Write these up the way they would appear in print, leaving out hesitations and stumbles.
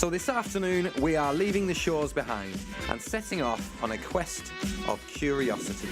So this afternoon we are leaving the shores behind and setting off on a quest of curiosity.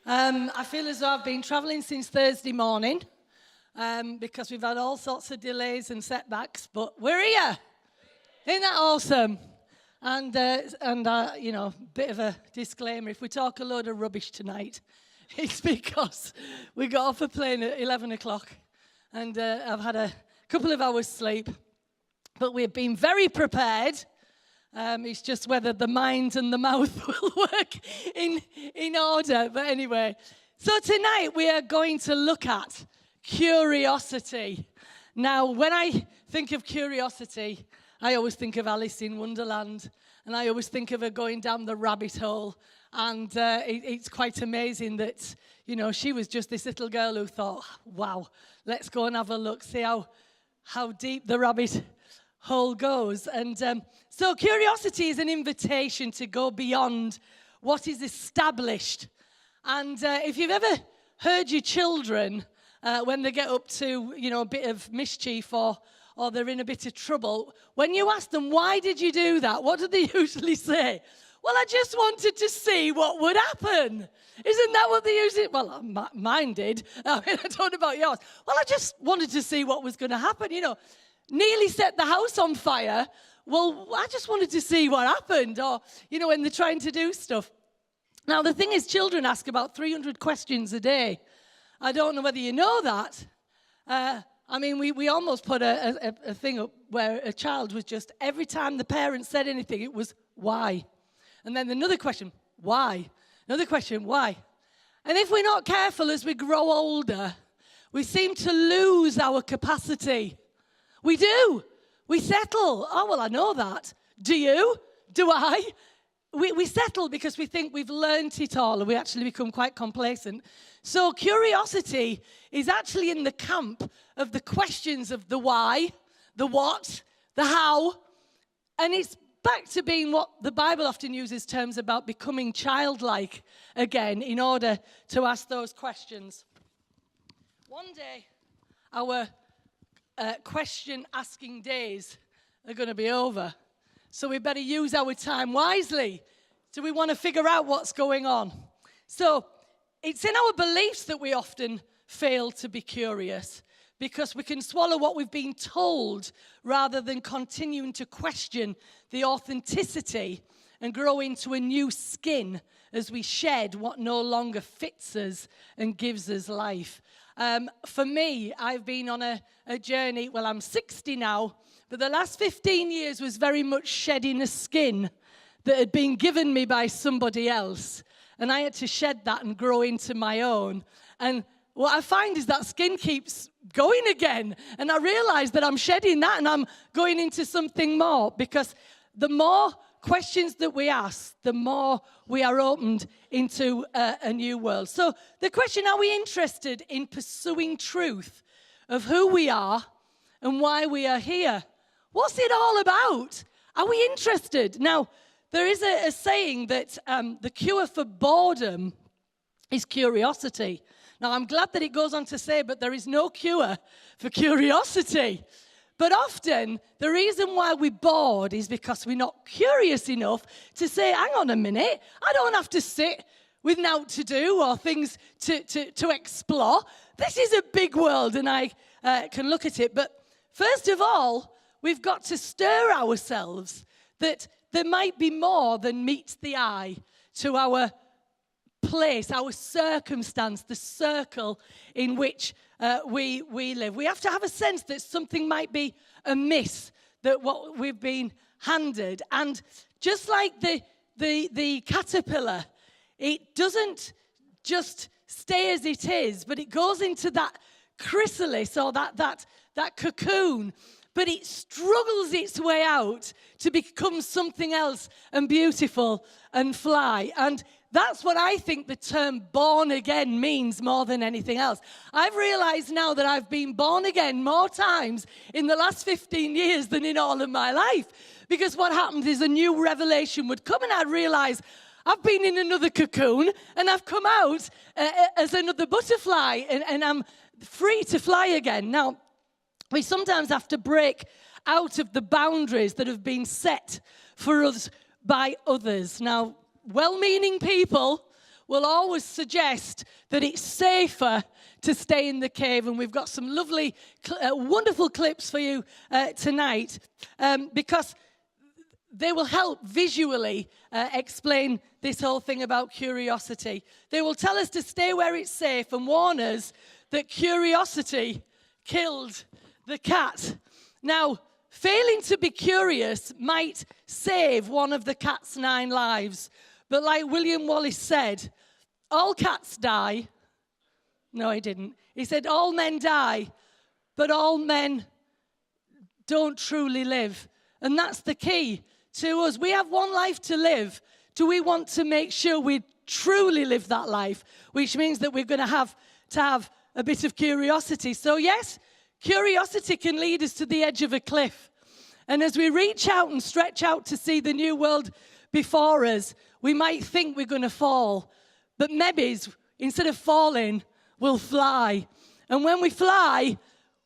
I feel as though I've been travelling since Thursday morning because we've had all sorts of delays and setbacks, but we're here. Isn't that awesome? And bit of a disclaimer, if we talk a load of rubbish tonight, it's because we got off a plane at 11 o'clock and I've had a couple of hours sleep, but we've been very prepared. It's just whether the mind and the mouth will work in order. But anyway, so tonight we are going to look at curiosity. Now, when I think of curiosity, I always think of Alice in Wonderland, and I always think of her going down the rabbit hole. And it's quite amazing that, she was just this little girl who thought, wow, let's go and have a look, see how deep the rabbit hole goes. And so curiosity is an invitation to go beyond what is established. And if you've ever heard your children, when they get up to, a bit of mischief or they're in a bit of trouble, when you ask them, why did you do that? What do they usually say? Well, I just wanted to see what would happen. Isn't that what they usually... Well, mine did. I don't know about yours. Well, I just wanted to see what was going to happen, Nearly set the house on fire. Well, I just wanted to see what happened. Or, when they're trying to do stuff. Now, the thing is, children ask about 300 questions a day. I don't know whether you know that. We almost put a thing up where a child was just, every time the parent said anything, it was, why? And then another question, why? Another question, why? And if we're not careful as we grow older, we seem to lose our capacity. We do. We settle. Oh, well, I know that. Do you? Do I? We settle because we think we've learnt it all and we actually become quite complacent. So curiosity is actually in the camp of the questions of the why, the what, the how, and it's back to being what the Bible often uses terms about becoming childlike again in order to ask those questions. One day, our question-asking days are going to be over. So we better use our time wisely. Do we want to figure out what's going on? So it's in our beliefs that we often fail to be curious because we can swallow what we've been told rather than continuing to question the authenticity and grow into a new skin as we shed what no longer fits us and gives us life. For me, I've been on a journey, well, I'm 60 now, but the last 15 years was very much shedding a skin that had been given me by somebody else. And I had to shed that and grow into my own. And what I find is that skin keeps going again. And I realize that I'm shedding that and I'm going into something more. Because the more questions that we ask, the more we are opened into a new world. So the question, are we interested in pursuing truth of who we are and why we are here? What's it all about? Are we interested? Now, there is a saying that the cure for boredom is curiosity. Now, I'm glad that it goes on to say, but there is no cure for curiosity. But often, the reason why we're bored is because we're not curious enough to say, hang on a minute, I don't have to sit with naught to do or things to explore. This is a big world, and I can look at it. But first of all, we've got to stir ourselves that there might be more than meets the eye to our place, our circumstance, the circle in which we live. We have to have a sense that something might be amiss, that what we've been handed. And just like the caterpillar, it doesn't just stay as it is, but it goes into that chrysalis or that cocoon. But it struggles its way out to become something else and beautiful and fly. And that's what I think the term born again means more than anything else. I've realized now that I've been born again more times in the last 15 years than in all of my life. Because what happened is a new revelation would come and I'd realize I've been in another cocoon and I've come out as another butterfly and I'm free to fly again. Now, we sometimes have to break out of the boundaries that have been set for us by others. Now, well-meaning people will always suggest that it's safer to stay in the cave. And we've got some lovely, wonderful clips for you tonight because they will help visually explain this whole thing about curiosity. They will tell us to stay where it's safe and warn us that curiosity killed the cat. Now, failing to be curious might save one of the cat's 9 lives. But like William Wallace said, all cats die. No, he didn't. He said all men die, but all men don't truly live. And that's the key to us. We have one life to live. Do we want to make sure we truly live that life? Which means that we're going to have a bit of curiosity. So yes, curiosity can lead us to the edge of a cliff. And as we reach out and stretch out to see the new world before us, we might think we're going to fall. But maybe instead of falling, we'll fly. And when we fly,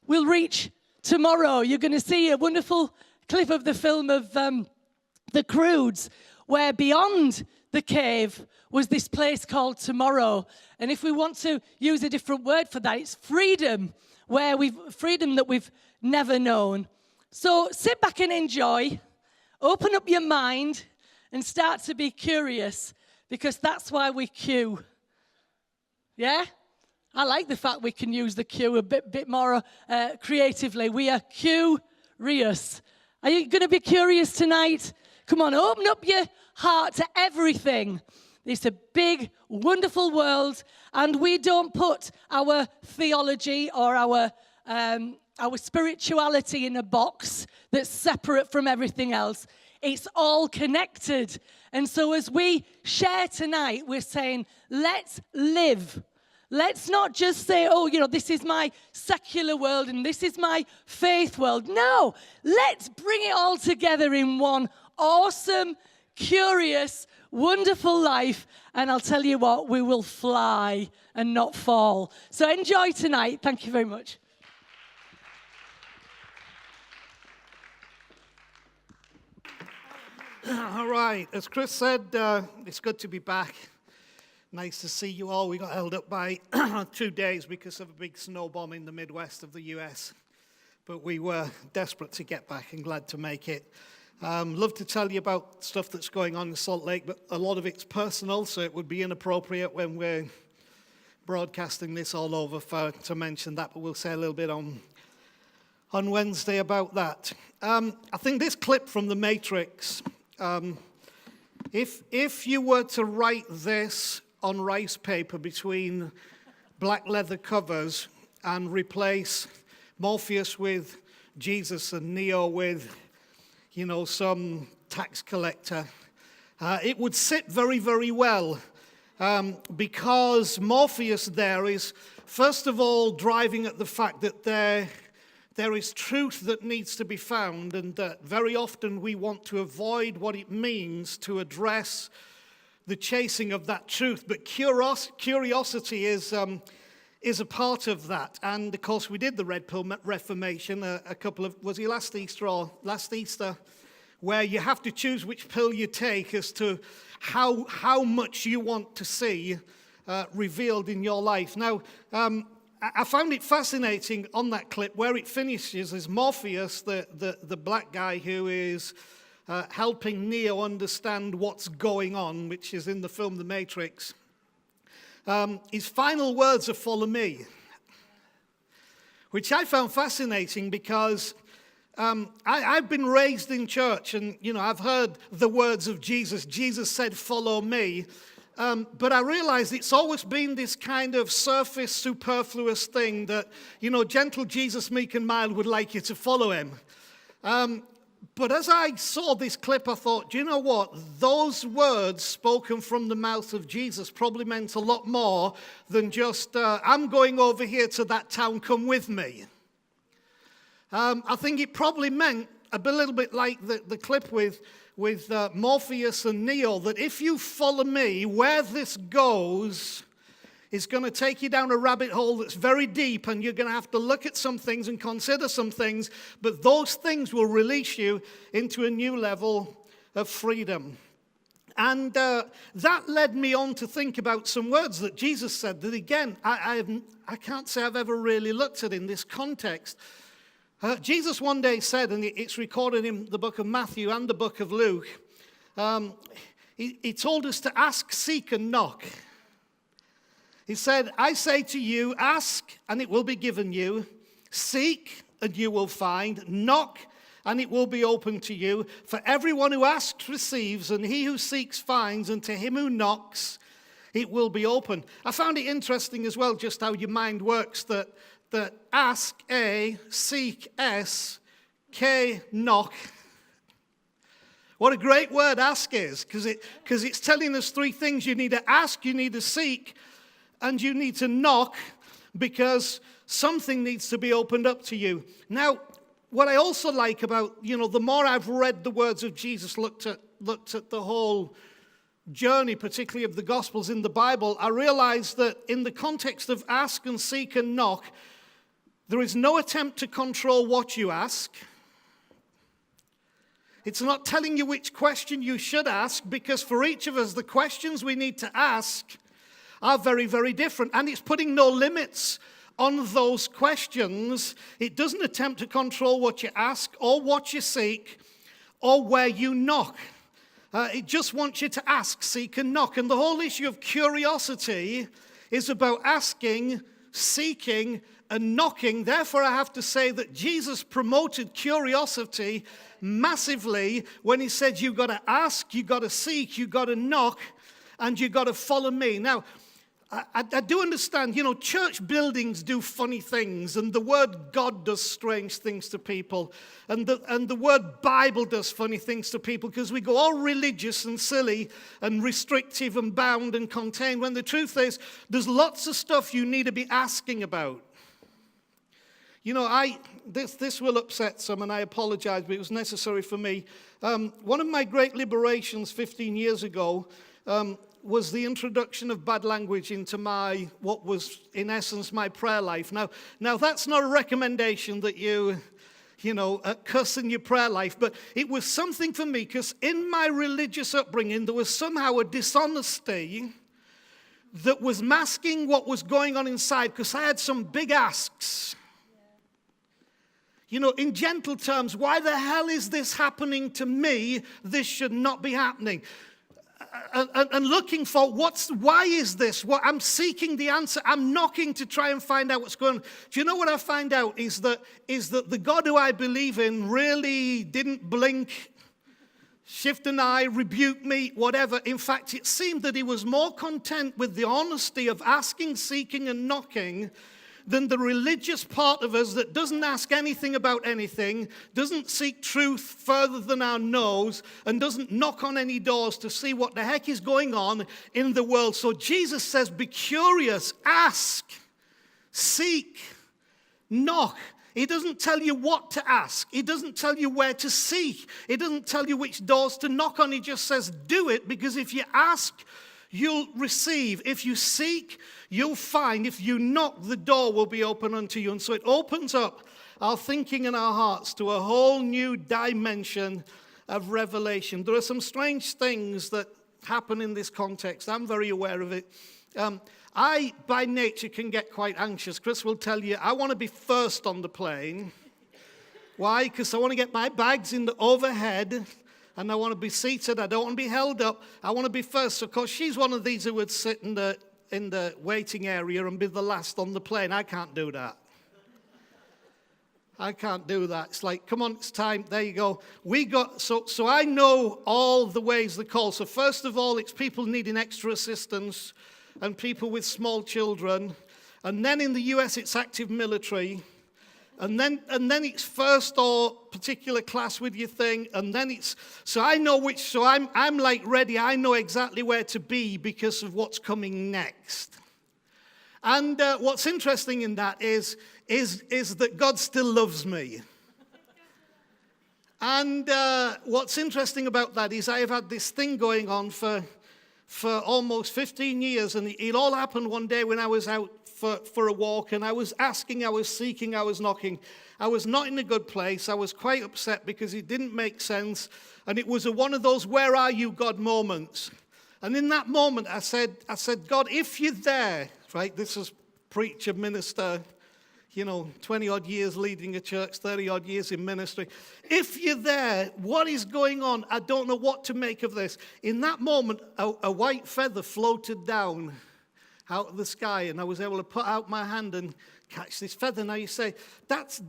we'll reach tomorrow. You're going to see a wonderful clip of the film of The Croods, where beyond the cave was this place called tomorrow. And if we want to use a different word for that, it's freedom, freedom that we've never known. So sit back and enjoy, open up your mind, and start to be curious, because that's why we Q. Yeah? I like the fact we can use the Q a bit more creatively. We are curious. Are you going to be curious tonight? Come on, open up your heart to everything. It's a big, wonderful world, and we don't put our theology or our spirituality in a box that's separate from everything else. It's all connected. And so as we share tonight, we're saying, let's live. Let's not just say, oh, this is my secular world and this is my faith world. No, let's bring it all together in one awesome, curious, wonderful life. And I'll tell you what, we will fly and not fall. So enjoy tonight. Thank you very much. All right, as Chris said, it's good to be back. Nice to see you all. We got held up by 2 days because of a big snow bomb in the Midwest of the US. But we were desperate to get back and glad to make it. Love to tell you about stuff that's going on in Salt Lake, but a lot of it's personal, so it would be inappropriate when we're broadcasting this all over to mention that, but we'll say a little bit on Wednesday about that. I think this clip from The Matrix, if you were to write this on rice paper between black leather covers and replace Morpheus with Jesus and Neo with, some tax collector, it would sit very, very well, because Morpheus there is, first of all, driving at the fact that there is truth that needs to be found, and that very often we want to avoid what it means to address the chasing of that truth. But curiosity is a part of that. And of course, we did the Red Pill Reformation was it last Easter, where you have to choose which pill you take as to how much you want to see revealed in your life. Now, I found it fascinating on that clip where it finishes is Morpheus, the black guy who is helping Neo understand what's going on, which is in the film The Matrix. His final words are "follow me," which I found fascinating because I've been raised in church and, I've heard the words of Jesus. Jesus said, "Follow me." But I realized it's always been this kind of surface, superfluous thing that, gentle Jesus, meek and mild, would like you to follow him. But as I saw this clip, I thought, do you know what? Those words spoken from the mouth of Jesus probably meant a lot more than just, I'm going over here to that town, come with me. I think it probably meant a little bit like the clip with Morpheus and Neo, that if you follow me, where this goes is going to take you down a rabbit hole that's very deep, and you're going to have to look at some things and consider some things, but those things will release you into a new level of freedom. And that led me on to think about some words that Jesus said that, again, I can't say I've ever really looked at in this context. Jesus one day said, and it's recorded in the book of Matthew and the book of Luke, he told us to ask, seek, and knock. He said, I say to you, ask, and it will be given you. Seek, and you will find. Knock, and it will be open to you. For everyone who asks receives, and he who seeks finds, and to him who knocks it will be open. I found it interesting as well just how your mind works, that ask, A, seek, S, K, knock. What a great word ask is, because it's telling us three things. You need to ask, you need to seek, and you need to knock, because something needs to be opened up to you. Now, what I also like about, the more I've read the words of Jesus, looked at the whole journey, particularly of the Gospels in the Bible, I realize that in the context of ask and seek and knock, there is no attempt to control what you ask. It's not telling you which question you should ask, because for each of us, the questions we need to ask are very, very different. And it's putting no limits on those questions. It doesn't attempt to control what you ask or what you seek or where you knock. It just wants you to ask, seek, and knock. And the whole issue of curiosity is about asking, seeking, and knocking. Therefore, I have to say that Jesus promoted curiosity massively when he said, you've got to ask, you've got to seek, you've got to knock, and you've got to follow me. Now, I do understand, church buildings do funny things, and the word God does strange things to people, and the word Bible does funny things to people, because we go all religious and silly and restrictive and bound and contained, when the truth is, there's lots of stuff you need to be asking about. This will upset some, and I apologize, but it was necessary for me. One of my great liberations 15 years ago was the introduction of bad language into what was, in essence, my prayer life. Now that's not a recommendation that you cuss in your prayer life, but it was something for me, because in my religious upbringing, there was somehow a dishonesty that was masking what was going on inside, because I had some big asks. In gentle terms, why the hell is this happening to me? This should not be happening. And looking for why is this? I'm seeking the answer. I'm knocking to try and find out what's going on. Do you know what I find out is that the God who I believe in really didn't blink, shift an eye, rebuke me, whatever. In fact, it seemed that he was more content with the honesty of asking, seeking, and knocking than the religious part of us that doesn't ask anything about anything, doesn't seek truth further than our nose, and doesn't knock on any doors to see what the heck is going on in the world. So Jesus says, be curious, ask, seek, knock. He doesn't tell you what to ask. He doesn't tell you where to seek. He doesn't tell you which doors to knock on. He just says, do it, because if you ask, you'll receive. If you seek, you'll find. If you knock, the door will be open unto you. And so it opens up our thinking and our hearts to a whole new dimension of revelation. There are some strange things that happen in this context. I'm very aware of it. I, by nature, can get quite anxious. Chris will tell you, I want to be first on the plane. Why? Because I want to get my bags in the overhead, and I want to be seated. I don't want to be held up. I want to be first. Of course, she's one of these who would sit in the waiting area and be the last on the plane. I can't do that. I can't do that. It's like, come on, it's time. There you go. So I know all the ways they call. So first of all, it's people needing extra assistance and people with small children. And then in the US, it's active military. And then it's first or particular class with your thing, and then it's, so I know which, so I'm like ready, I know exactly where to be because of what's coming next. And what's interesting in that is that God still loves me. And what's interesting about that is I have had this thing going on for almost 15 years, and it all happened one day when I was out for a walk, and I was asking, I was seeking, I was knocking. I was not in a good place. I was quite upset because it didn't make sense, and it was one of those "where are you, God" moments. And in that moment, I said, God, if you're there, right? This is preacher, minister, 20-odd years leading a church, 30-odd years in ministry. If you're there, what is going on? I don't know what to make of this. In that moment, a white feather floated down out of the sky, and I was able to put out my hand and catch this feather. Now you say, that's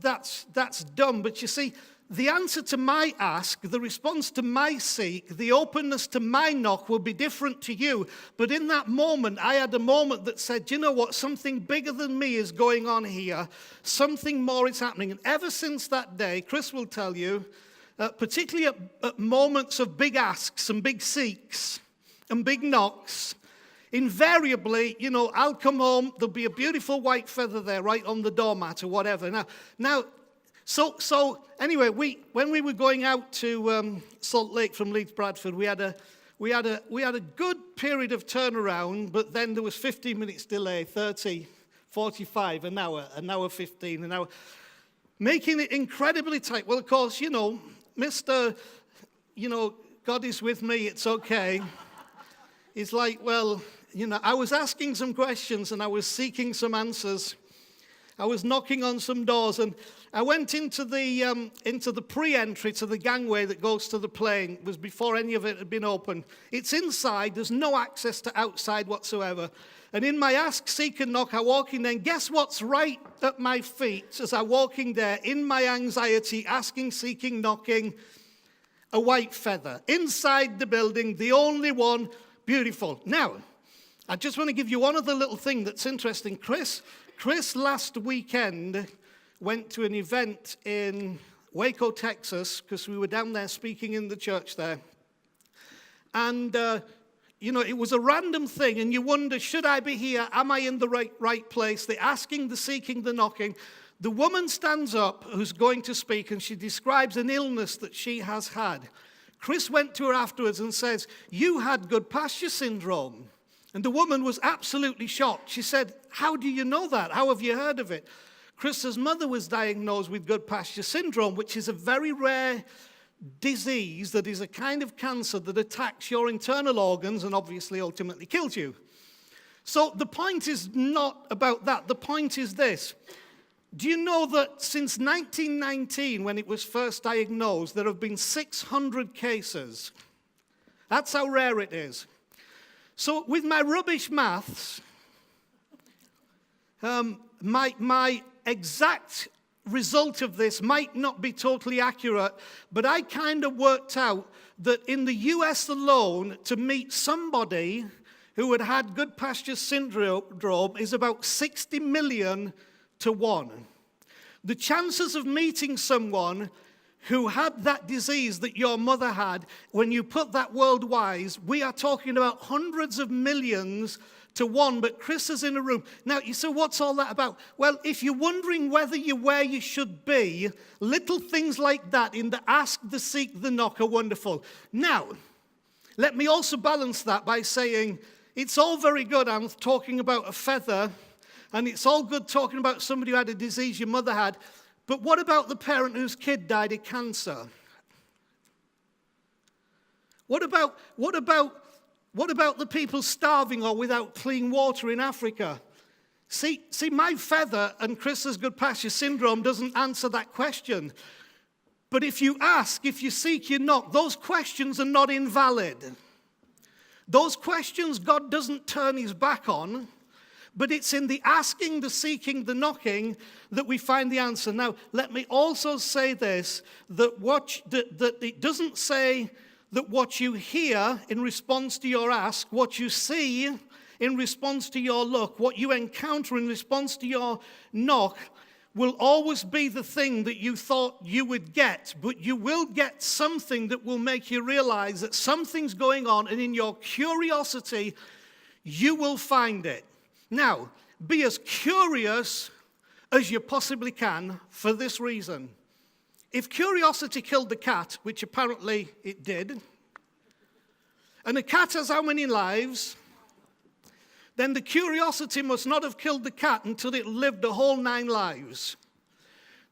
dumb. But you see, the answer to my ask, the response to my seek, the openness to my knock will be different to you. But in that moment, I had a moment that said, you know what, something bigger than me is going on here. Something more is happening. And ever since that day, Chris will tell you, particularly at moments of big asks and big seeks and big knocks, invariably, I'll come home, there'll be a beautiful white feather there right on the doormat or whatever. Now, So anyway, when we were going out to Salt Lake from Leeds Bradford, we had a good period of turnaround, but then there was 15 minutes delay, 30, 45, an hour 15, an hour, making it incredibly tight. Well, of course, Mr. God is with me, it's okay. It's like, well, I was asking some questions and I was seeking some answers. I was knocking on some doors, and I went into the pre-entry to the gangway that goes to the plane. It was before any of it had been opened. It's inside. There's no access to outside whatsoever. And in my ask, seek, and knock, I walk in there, and guess what's right at my feet as I walk in there, in my anxiety, asking, seeking, knocking? A white feather. Inside the building, the only one, beautiful. Now, I just want to give you one other little thing that's interesting. Chris last weekend went to an event in Waco, Texas, because we were down there speaking in the church there. And, it was a random thing, and you wonder, should I be here? Am I in the right place? The asking, the seeking, the knocking. The woman stands up who's going to speak, and she describes an illness that she has had. Chris went to her afterwards and says, "You had good pasture syndrome." And the woman was absolutely shocked. She said, "How do you know that? How have you heard of it?" Chris's mother was diagnosed with good pasture syndrome, which is a very rare disease that is a kind of cancer that attacks your internal organs and obviously ultimately kills you. So the point is not about that. The point is this. Do you know that since 1919, when it was first diagnosed, there have been 600 cases? That's how rare it is. So with my rubbish maths, my exact result of this might not be totally accurate, but I kind of worked out that in the US alone, to meet somebody who had good pasture syndrome is about 60 million to 1. The chances of meeting someone who had that disease that your mother had, when you put that worldwide, we are talking about hundreds of millions to 1, but Chris is in a room. Now, you say, what's all that about? Well, if you're wondering whether you're where you should be, little things like that in the ask, the seek, the knock are wonderful. Now, let me also balance that by saying, it's all very good, I'm talking about a feather, and it's all good talking about somebody who had a disease your mother had, but what about the parent whose kid died of cancer? What about the people starving or without clean water in Africa? See, my feather and Chris's good pasture syndrome doesn't answer that question. But if you ask, if you seek, you knock, those questions are not invalid. Those questions God doesn't turn his back on, but it's in the asking, the seeking, the knocking that we find the answer. Now, let me also say this, that it doesn't say that what you hear in response to your ask, what you see in response to your look, what you encounter in response to your knock, will always be the thing that you thought you would get, but you will get something that will make you realize that something's going on, and in your curiosity, you will find it. Now, be as curious as you possibly can for this reason. If curiosity killed the cat, which apparently it did, and a cat has how many lives? then the curiosity must not have killed the cat until it lived the whole 9 lives.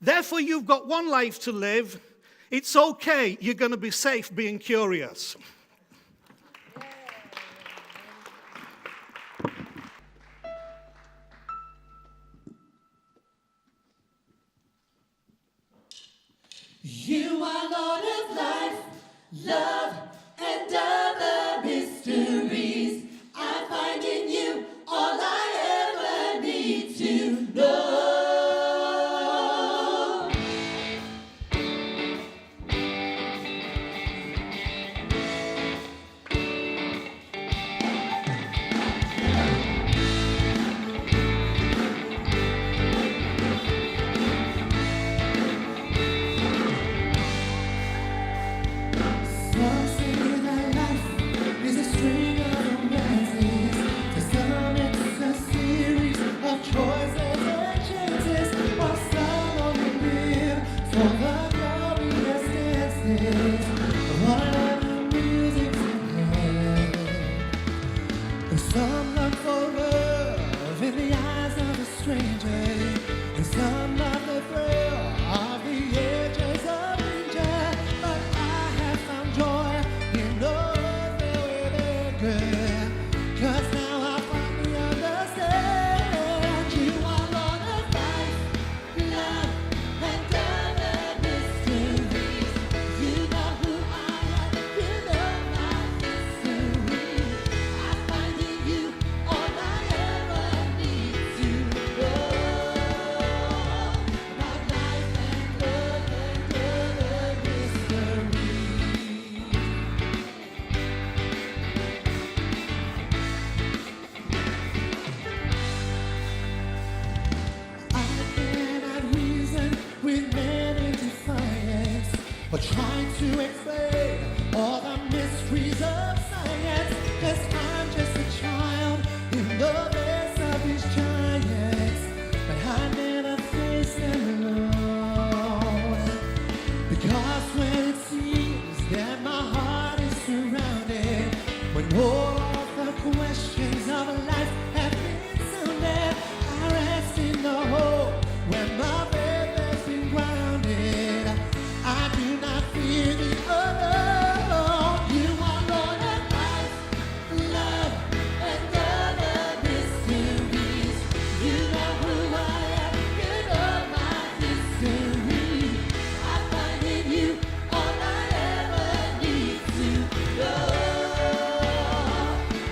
Therefore, you've got 1 life to live. It's okay. You're going to be safe being curious. You are Lord of life, love, and other mysteries. I find in you all I ever need to know. Some say that life is a string of romances. To some it's a series of choices and chances. While some only live for the glorious dances of whatever music's in hand. And some look for love in the eyes of a stranger. And some love the thrill of the edges of danger. But I have found joy in knowing that we're good. 'Cause now I finally understand you are Lord of life, love, and other mysteries. You know who I am, you know my history. I find in you all I ever need to know about life and love and other mysteries. I cannot reason with many defiance, but trying to explain all the mysteries of science. 'Cause I'm just a child in the midst of these giants, but I never face them alone. Because when it seems that my heart is surrounded, when all of the questions of life have been sounded, I rest in the hope where my faith has been grounded. I do not fear the unknown. You are Lord of life, love, and other mysteries. You know who I am, you know my history. I find in you all I ever need to know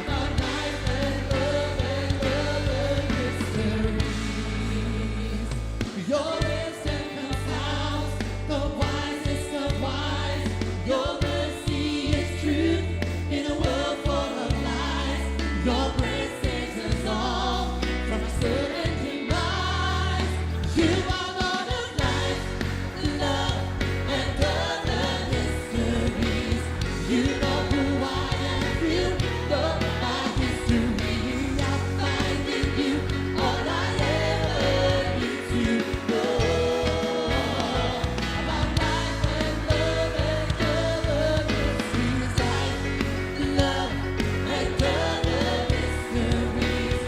about life and love and other mysteries. Your wisdom confounds the wisest of wise. Your mercy is truth in a world full of lies. Your grace saves us all from a certain demise. You are Lord of life, love, and other mysteries. You know who I am, you know my history. I find in you all I ever need to know about life and love and other mysteries. Life, love, and other mysteries.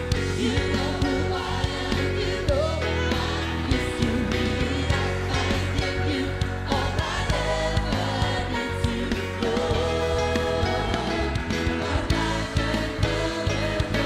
You know who I am, you know my history. I find in you all I ever need to know about life and love and other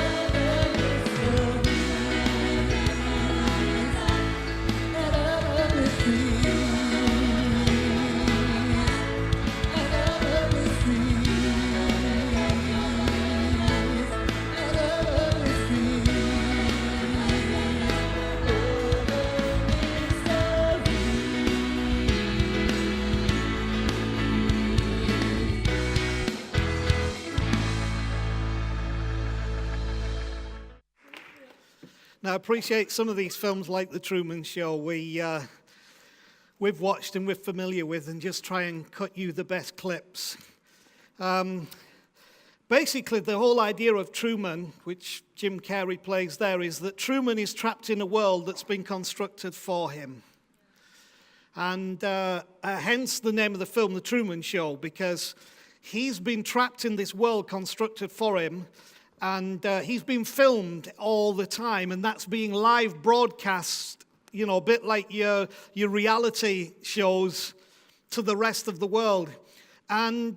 Now, I appreciate some of these films like The Truman Show we've watched and we're familiar with, and just try and cut you the best clips. Basically, the whole idea of Truman, which Jim Carrey plays there, is that Truman is trapped in a world that's been constructed for him. And hence the name of the film, The Truman Show, because he's been trapped in this world constructed for him, And he's been filmed all the time, and that's being live broadcast, you know, a bit like your reality shows to the rest of the world. And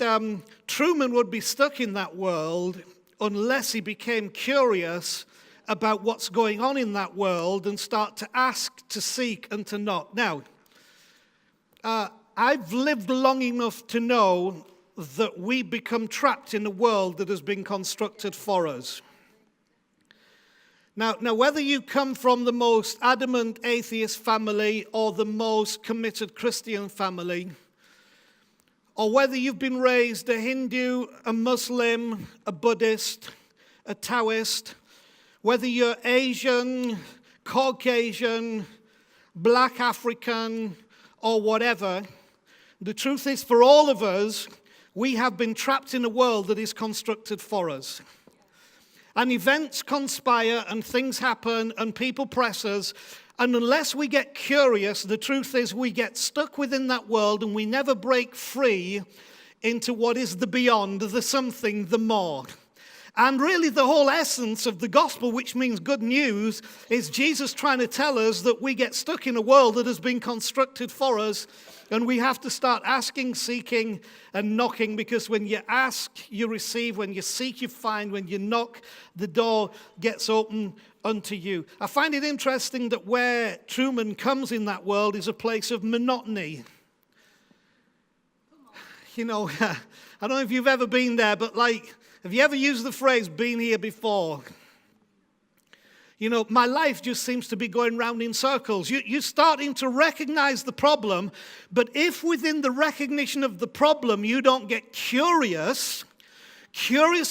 Truman would be stuck in that world unless he became curious about what's going on in that world and start to ask, to seek, and to knock. Now, I've lived long enough to know that we become trapped in a world that has been constructed for us. Now, whether you come from the most adamant atheist family or the most committed Christian family, or whether you've been raised a Hindu, a Muslim, a Buddhist, a Taoist, whether you're Asian, Caucasian, Black African, or whatever, the truth is for all of us, we have been trapped in a world that is constructed for us. And events conspire and things happen and people press us. And unless we get curious, the truth is we get stuck within that world and we never break free into what is the beyond, the something, the more. And really the whole essence of the gospel, which means good news, is Jesus trying to tell us that we get stuck in a world that has been constructed for us, and we have to start asking, seeking, and knocking, because when you ask, you receive. When you seek, you find. When you knock, the door gets open unto you. I find it interesting that where Truman comes in that world is a place of monotony. You know, I don't know if you've ever been there, but have you ever used the phrase, been here before? You know, my life just seems to be going round in circles. You're starting to recognize the problem, but if within the recognition of the problem you don't get curious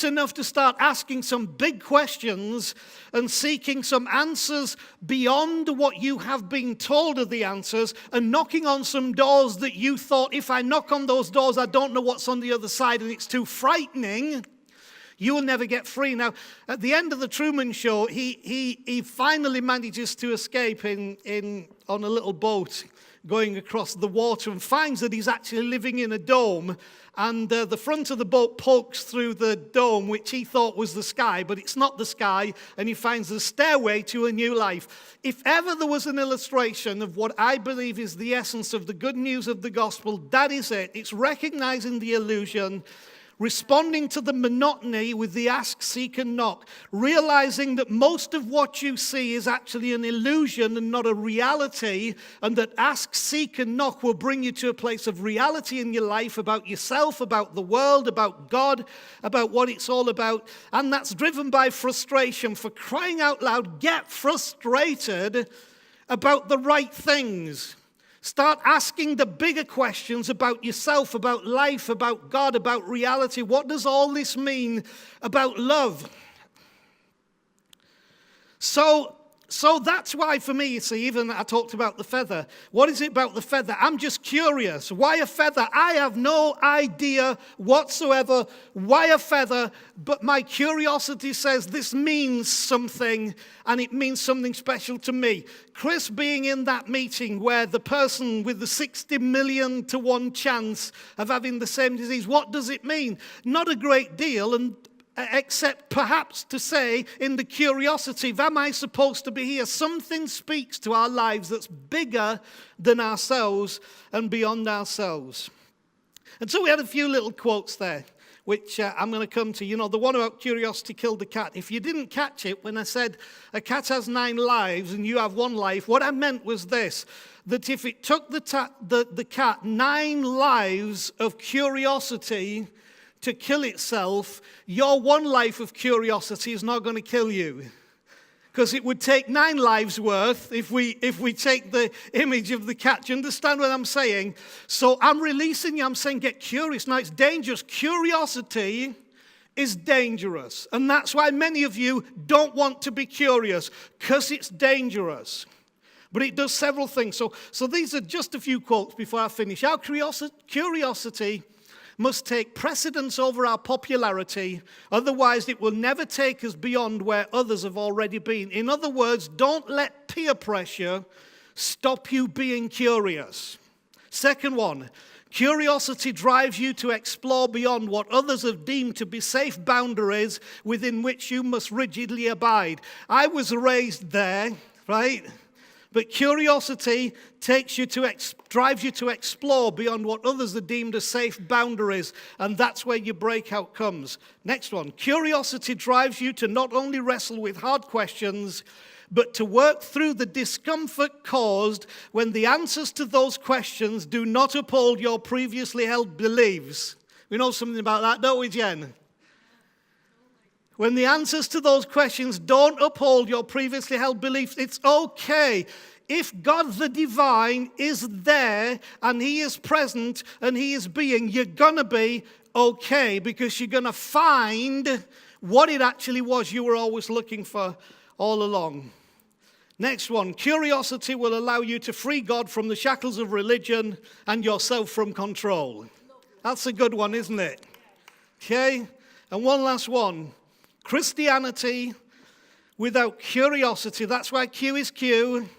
enough to start asking some big questions and seeking some answers beyond what you have been told are the answers, and knocking on some doors that you thought, if I knock on those doors, I don't know what's on the other side and it's too frightening, you will never get free. Now, at the end of the Truman Show, he finally manages to escape on a little boat going across the water and finds that he's actually living in a dome. And the front of the boat pokes through the dome, which he thought was the sky, but it's not the sky. And he finds the stairway to a new life. If ever there was an illustration of what I believe is the essence of the good news of the gospel, that is it. It's recognizing the illusion, responding to the monotony with the ask, seek, and knock, realizing that most of what you see is actually an illusion and not a reality, and that ask, seek, and knock will bring you to a place of reality in your life about yourself, about the world, about God, about what it's all about. And that's driven by frustration. For crying out loud, get frustrated about the right things. Start asking the bigger questions about yourself, about life, about God, about reality. What does all this mean about love? So that's why for me, you see, even I talked about the feather. What is it about the feather? I'm just curious. Why a feather? I have no idea whatsoever why a feather, but my curiosity says this means something, and it means something special to me. Chris being in that meeting where the person with the 60 million to 1 chance of having the same disease, what does it mean? Not a great deal, and except perhaps to say in the curiosity of am I supposed to be here? Something speaks to our lives that's bigger than ourselves and beyond ourselves. And so we had a few little quotes there, which I'm going to come to. You know, the one about curiosity killed the cat. If you didn't catch it when I said a cat has 9 lives and you have 1 life, what I meant was this, that if it took the cat 9 lives of curiosity to kill itself, your 1 life of curiosity is not going to kill you. Because it would take 9 lives worth if we take the image of the cat. Do you understand what I'm saying? So I'm releasing you. I'm saying get curious. Now, it's dangerous. Curiosity is dangerous. And that's why many of you don't want to be curious, because it's dangerous. But it does several things. So these are just a few quotes before I finish. Our curiosity must take precedence over our popularity, otherwise it will never take us beyond where others have already been. In other words, don't let peer pressure stop you being curious. Second one, Curiosity drives you to explore beyond what others have deemed to be safe boundaries within which you must rigidly abide. I was raised there, right? But curiosity drives you to explore beyond what others are deemed as safe boundaries, and that's where your breakout comes. Next one. Curiosity drives you to not only wrestle with hard questions, but to work through the discomfort caused when the answers to those questions do not uphold your previously held beliefs. We know something about that, don't we, Jen? When the answers to those questions don't uphold your previously held beliefs, it's okay. If God the divine is there and he is present and he is being, you're going to be okay because you're going to find what it actually was you were always looking for all along. Next one, curiosity will allow you to free God from the shackles of religion and yourself from control. That's a good one, isn't it? Okay, and one last one. Christianity without curiosity, that's why Q is Q.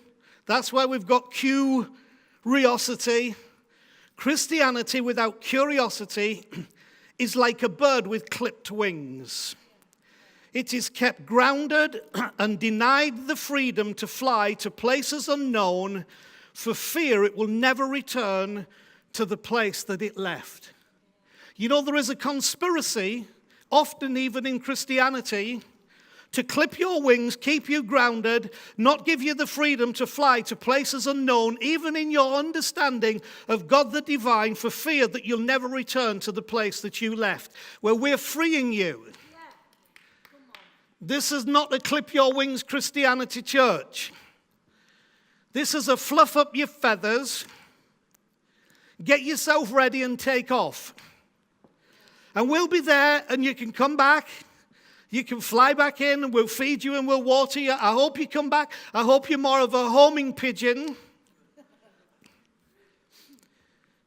That's why we've got curiosity. Christianity without curiosity is like a bird with clipped wings. It is kept grounded and denied the freedom to fly to places unknown for fear it will never return to the place that it left. You know, there is a conspiracy, often even in Christianity, to clip your wings, keep you grounded, not give you the freedom to fly to places unknown, even in your understanding of God the divine, for fear that you'll never return to the place that you left, where we're freeing you. This is not a clip your wings Christianity church. This is a fluff up your feathers, get yourself ready and take off. And we'll be there and you can come back. You can fly back in and we'll feed you and we'll water you. I hope you come back. I hope you're more of a homing pigeon.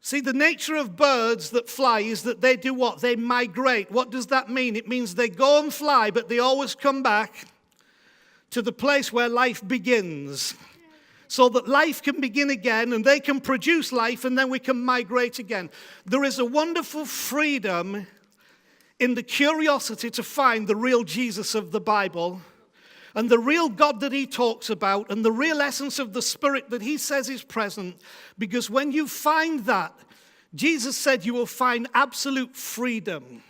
See, the nature of birds that fly is that they do what? They migrate. What does that mean? It means they go and fly, but they always come back to the place where life begins, so that life can begin again and they can produce life and then we can migrate again. There is a wonderful freedom in the curiosity to find the real Jesus of the Bible and the real God that he talks about and the real essence of the Spirit that he says is present. Because when you find that, Jesus said you will find absolute freedom.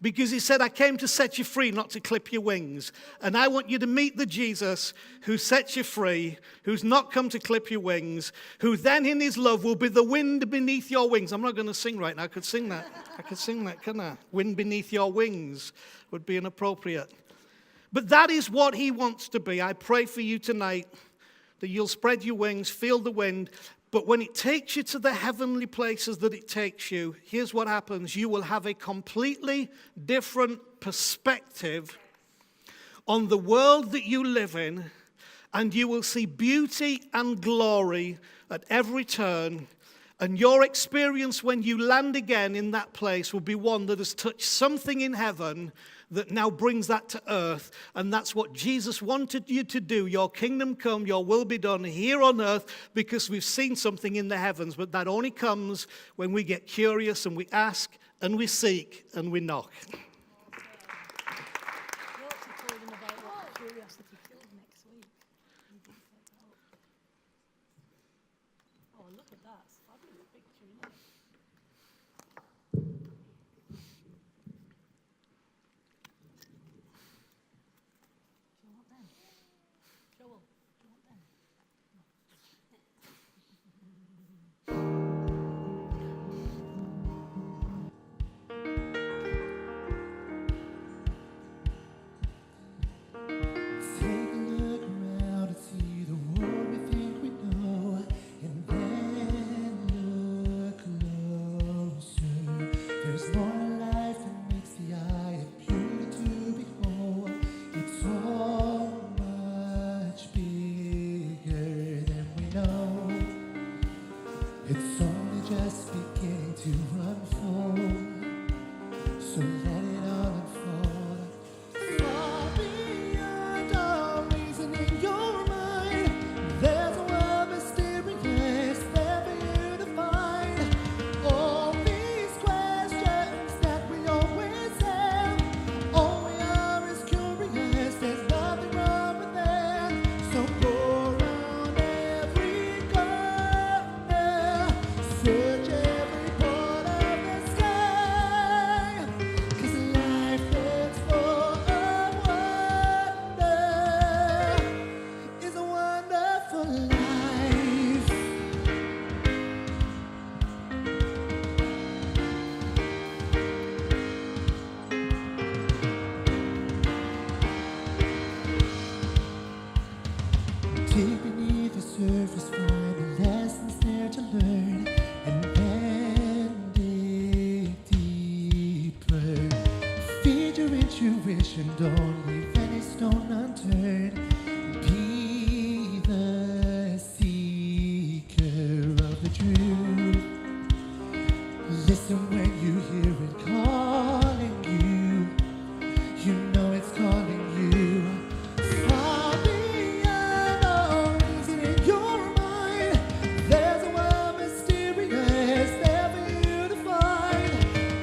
Because he said, I came to set you free, not to clip your wings. And I want you to meet the Jesus who sets you free, who's not come to clip your wings, who then in his love will be the wind beneath your wings. I'm not going to sing right now. I could sing that, couldn't I? Wind beneath your wings would be inappropriate. But that is what he wants to be. I pray for you tonight that you'll spread your wings, feel the wind. But when it takes you to the heavenly places that it takes you, here's what happens. You will have a completely different perspective on the world that you live in, and you will see beauty and glory at every turn. And your experience when you land again in that place will be one that has touched something in heaven that now brings that to earth. And that's what Jesus wanted you to do. Your kingdom come, your will be done here on earth, because we've seen something in the heavens. But that only comes when we get curious and we ask and we seek and we knock. Look Dig beneath the surface, find the lessons there to learn, and then dig deeper. Feed your intuition, don't leave any stone unturned. Be the seeker of the truth. Listen when you hear it calling you. You know it's calling you. Far beyond all reason in your mind, there's a world mysterious there for you to find.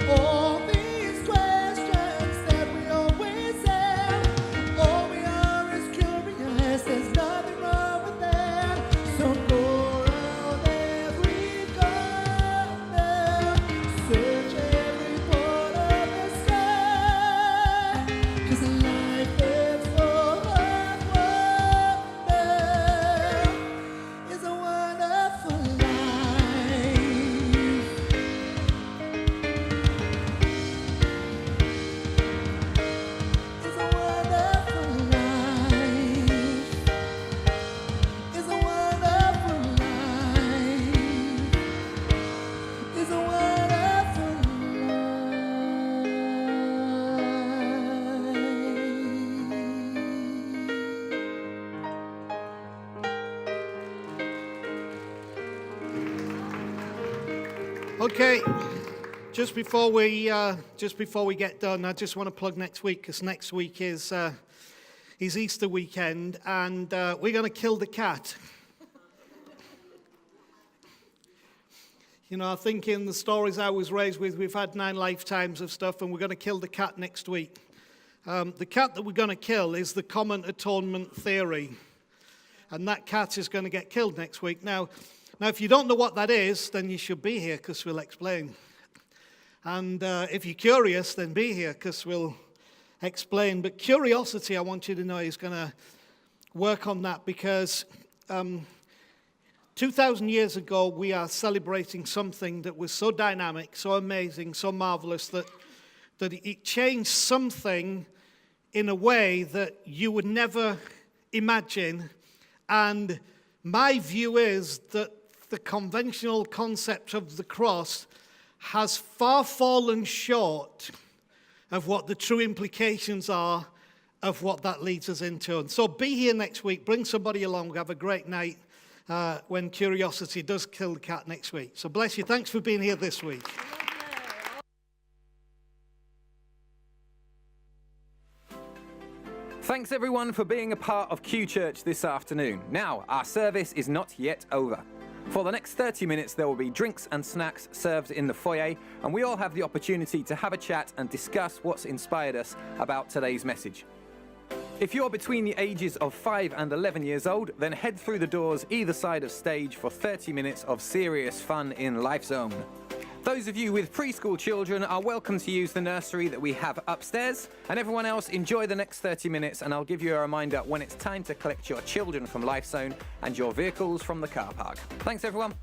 All these questions that we always have, all we are is curious. There's nothing wrong with that. So go around every corner, search every part of the sky, 'cause life is full of wonder. It's a wonderful life. It's a wonderful life. It's a wonderful life. It's a wonderful life. Okay, just before we get done, I just want to plug next week, because next week is Easter weekend, and we're going to kill the cat. You know, I think in the stories I was raised with, we've had 9 lifetimes of stuff, and we're going to kill the cat next week. The cat that we're going to kill is the common atonement theory, and that cat is going to get killed next week. Now, if you don't know what that is, then you should be here, because we'll explain. And if you're curious, then be here, because we'll explain. But curiosity, I want you to know, is going to work on that, because 2,000 years ago, we are celebrating something that was so dynamic, so amazing, so marvelous, that it changed something in a way that you would never imagine. And my view is that the conventional concept of the cross has far fallen short of what the true implications are of what that leads us into. And so be here next week. Bring somebody along. We'll have a great night when curiosity does kill the cat next week. So bless you. Thanks for being here this week. Thanks everyone for being a part of QChurch this afternoon. Now, our service is not yet over. For the next 30 minutes, there will be drinks and snacks served in the foyer, and we all have the opportunity to have a chat and discuss what's inspired us about today's message. If you're between the ages of 5 and 11 years old, then head through the doors either side of stage for 30 minutes of serious fun in Life Zone. Those of you with preschool children are welcome to use the nursery that we have upstairs, and everyone else, enjoy the next 30 minutes, and I'll give you a reminder when it's time to collect your children from Life Zone and your vehicles from the car park. Thanks everyone.